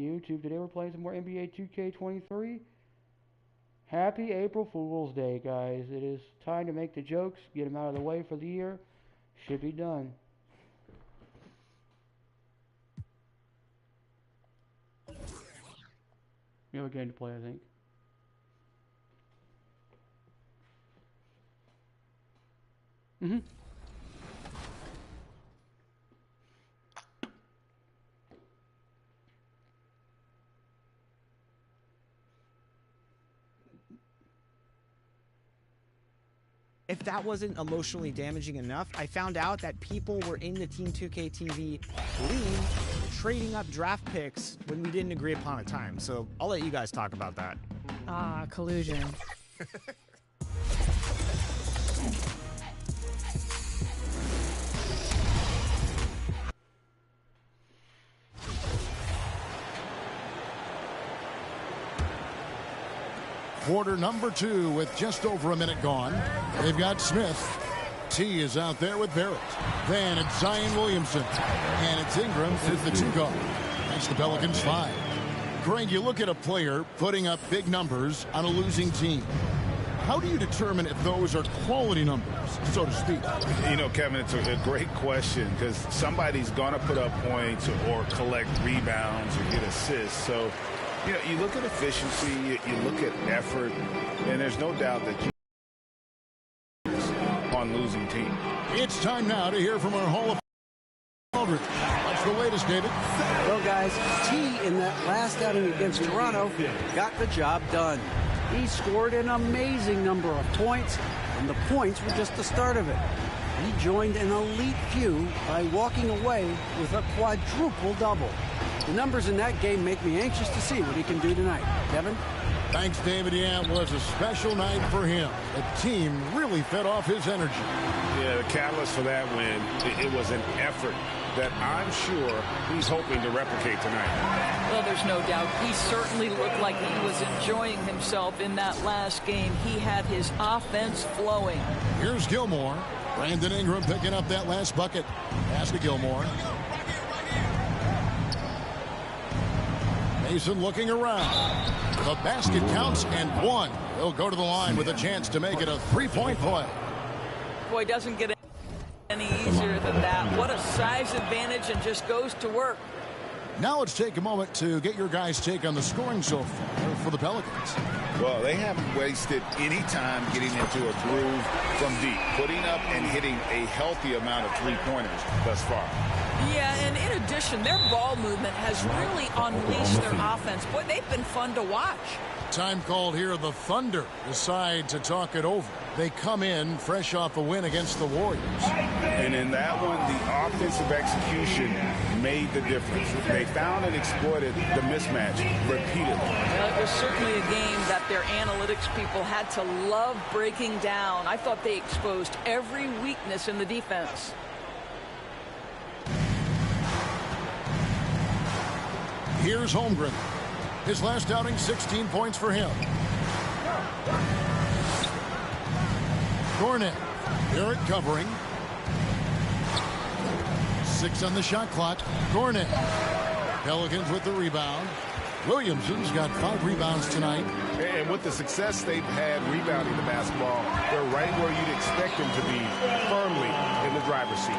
YouTube. Today we're playing some more NBA 2K23. Happy April Fool's Day, guys. It is time to make the jokes, get them out of the way for the year. Should be done. We have a game to play, I think. If that wasn't emotionally damaging enough, I found out that people were in the Team 2K TV league trading up draft picks when we didn't agree upon a time. So I'll let you guys talk about that. Ah, collusion. Quarter number 2 with just over a minute gone. They've got Smith. T is out there with Barrett. Then it's Zion Williamson. And it's Ingram is the 2 guard. That's the Pelicans 5. Greg, you look at a player putting up big numbers on a losing team. How do you determine if those are quality numbers, so to speak? You know, Kevin, it's a great question because somebody's going to put up points or collect rebounds or get assists. So, you know, you look at efficiency, you look at effort, and there's no doubt that you on losing team. It's time now to hear from our Hall of Aldridge. What's the latest, David? Well, guys, T in that last outing against Toronto got the job done. He scored an amazing number of points, and the points were just the start of it. He joined an elite few by walking away with a quadruple double. The numbers in that game make me anxious to see what he can do tonight. Kevin? Thanks, David. Yeah, it was a special night for him. The team really fed off his energy. Yeah, the catalyst for that win, it was an effort that I'm sure he's hoping to replicate tonight. Well, there's no doubt. He certainly looked like he was enjoying himself in that last game. He had his offense flowing. Here's Gilmore. Brandon Ingram picking up that last bucket. Pass to Gilmore. Mason looking around. The basket counts and one. He'll go to the line with a chance to make it a three-point play. Boy, doesn't get any easier than that. What a size advantage, and just goes to work. Now let's take a moment to get your guys' take on the scoring so far for the Pelicans. Well, they haven't wasted any time getting into a groove from deep, putting up and hitting a healthy amount of three-pointers thus far. Yeah, and in addition, their ball movement has really unleashed their offense. Boy, they've been fun to watch. Time called here. The Thunder decide to talk it over. They come in fresh off a win against the Warriors. And in that one, the offensive execution made the difference. They found and exploited the mismatch repeatedly. Well, it was certainly a game that their analytics people had to love breaking down. I thought they exposed every weakness in the defense. Here's Holmgren. His last outing, 16 points for him. Gornett. Barrett covering. 6 on the shot clock. Gornett. Pelicans with the rebound. Williamson's got 5 rebounds tonight. And with the success they've had rebounding the basketball, they're right where you'd expect them to be, firmly in the driver's seat.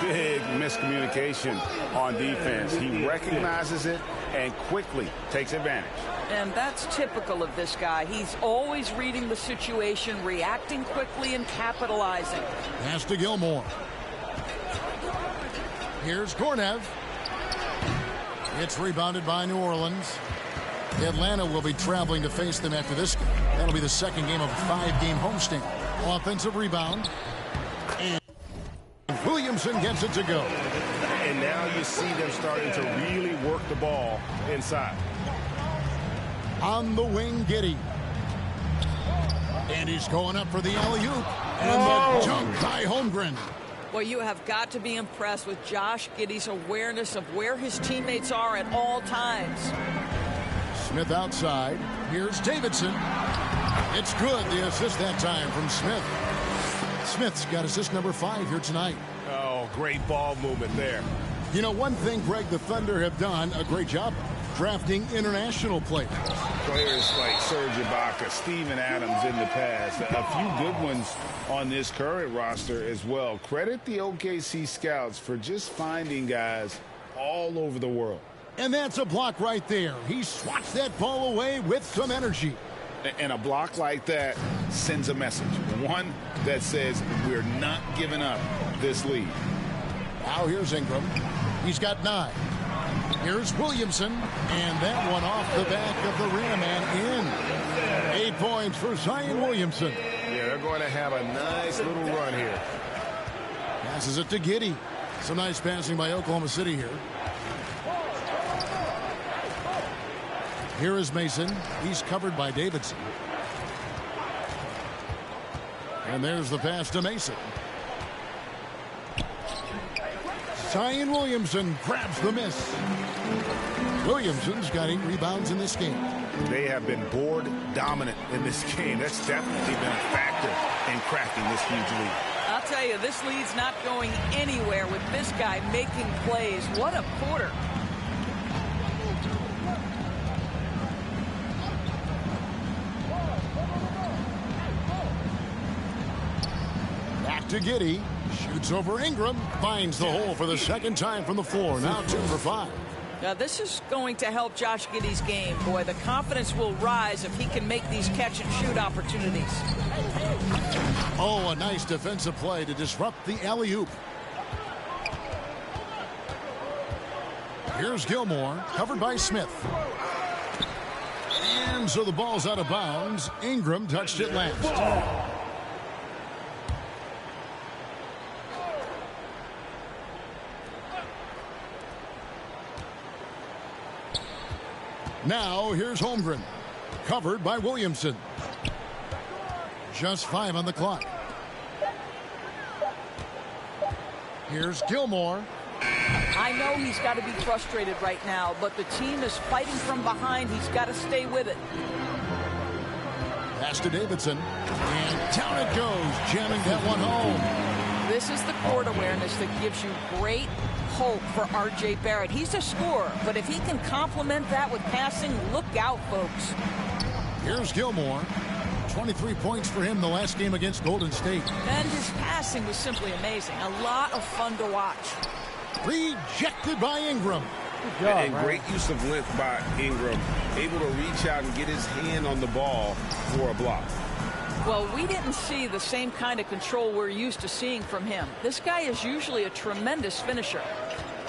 Big miscommunication on defense. He recognizes it and quickly takes advantage. And that's typical of this guy. He's always reading the situation, reacting quickly, and capitalizing. Pass to Gilmore. Here's Kornev. It's rebounded by New Orleans. Atlanta will be traveling to face them after this game. That'll be the second game of a 5-game homestand. Offensive rebound. And Williamson gets it to go. And now you see them starting to really work the ball inside. On the wing, Giddey. And he's going up for the alley-oop. And the dunk by Holmgren. Well, you have got to be impressed with Josh Giddey's awareness of where his teammates are at all times. Smith outside. Here's Davidson. It's good. The assist that time from Smith. Smith's got assist number 5 here tonight. Oh, great ball movement there. You know, one thing, Greg, the Thunder have done a great job of drafting international players. Players like Serge Ibaka, Steven Adams in the past. A few good ones on this current roster as well. Credit the OKC scouts for just finding guys all over the world. And that's a block right there. He swats that ball away with some energy. And a block like that sends a message. One that says we're not giving up this lead. Now here's Ingram. He's got 9. Here's Williamson. And that one off the back of the rim and in. 8 points for Zion Williamson. Yeah, they're going to have a nice little run here. Passes it to Giddey. Some nice passing by Oklahoma City here. Here is Mason. He's covered by Davidson. And there's the pass to Mason. Zion Williamson grabs the miss. Williamson's got 8 rebounds in this game. They have been board dominant in this game. That's definitely been a factor in cracking this huge lead. I'll tell you, this lead's not going anywhere with this guy making plays. What a quarter. Back to Giddey. Shoots over Ingram. Finds the hole for the second time from the floor. Now 2 for 5. Now, this is going to help Josh Giddey's game. Boy, the confidence will rise if he can make these catch-and-shoot opportunities. Oh, a nice defensive play to disrupt the alley-oop. Here's Gilmore, covered by Smith. And so the ball's out of bounds. Ingram touched it last. Now here's Holmgren, covered by Williamson. Just 5 on the clock. Here's Gilmore. I know he's got to be frustrated right now, but the team is fighting from behind. He's got to stay with it. Pass to Davidson. And down it goes, jamming that one home. This is the court awareness that gives you great hope for R.J. Barrett. He's a scorer, but if he can complement that with passing, look out, folks. Here's Gilmore. 23 points for him the last game against Golden State. And his passing was simply amazing. A lot of fun to watch. Rejected by Ingram. Good job, And great use of length by Ingram. Able to reach out and get his hand on the ball for a block. Well, we didn't see the same kind of control we're used to seeing from him. This guy is usually a tremendous finisher.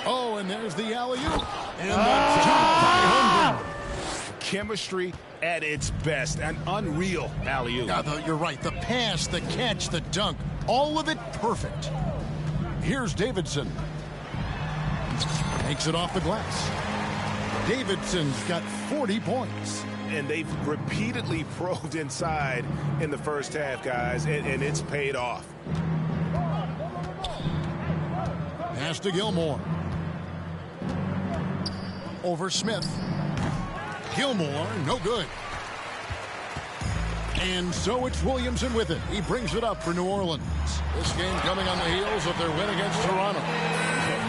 Oh, and there's the alley-oop. And that's by Holmgren. Chemistry at its best. An unreal alley-oop. You're right. The pass, the catch, the dunk. All of it perfect. Here's Davidson. Takes it off the glass. Davidson's got 40 points. And they've repeatedly probed inside in the first half, guys, and it's paid off. Pass to Gilmore. Over Smith. Gilmore, no good. And so it's Williamson with it. He brings it up for New Orleans. This game coming on the heels of their win against Toronto.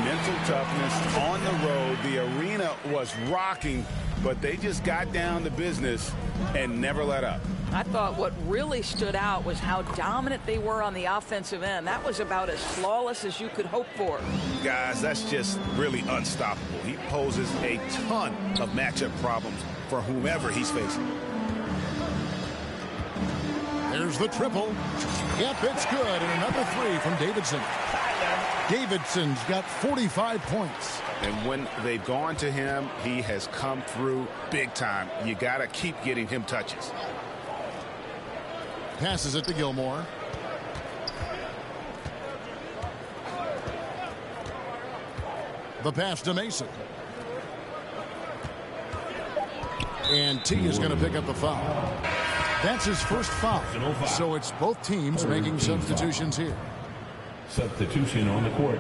Mental toughness on the road. The arena was rocking, but they just got down to business and never let up. I thought what really stood out was how dominant they were on the offensive end. That was about as flawless as you could hope for. Guys, that's just really unstoppable. He poses a ton of matchup problems for whomever he's facing. There's the triple. Yep, it's good. And another 3 from Davidson. Davidson's got 45 points. And when they've gone to him, he has come through big time. You got to keep getting him touches. Passes it to Gilmore. The pass to Mason. And T is going to pick up the foul. That's his first foul. So it's both teams making substitutions here. Substitution on the court.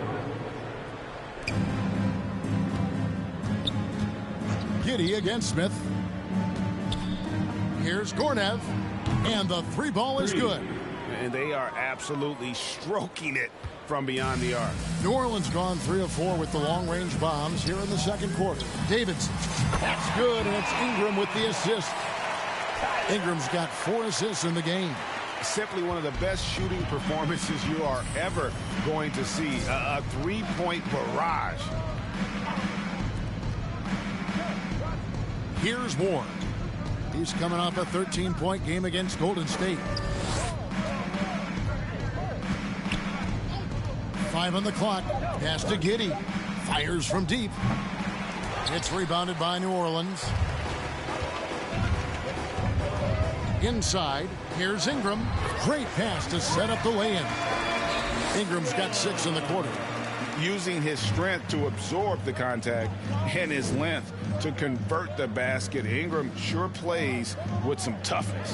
Giddey against Smith. Here's Gornev. And the 3 ball is good. And they are absolutely stroking it from beyond the arc. New Orleans gone 3 of 4 with the long-range bombs here in the second quarter. Davidson. That's good, and it's Ingram with the assist. Ingram's got 4 assists in the game. Simply one of the best shooting performances you are ever going to see. A three-point barrage. Here's Ward. He's coming off a 13-point game against Golden State. 5 on the clock. Pass to Giddey. Fires from deep. It's rebounded by New Orleans. Inside, here's Ingram. Great pass to set up the lay-in. Ingram's got 6 in the quarter. Using his strength to absorb the contact and his length to convert the basket. Ingram sure plays with some toughness.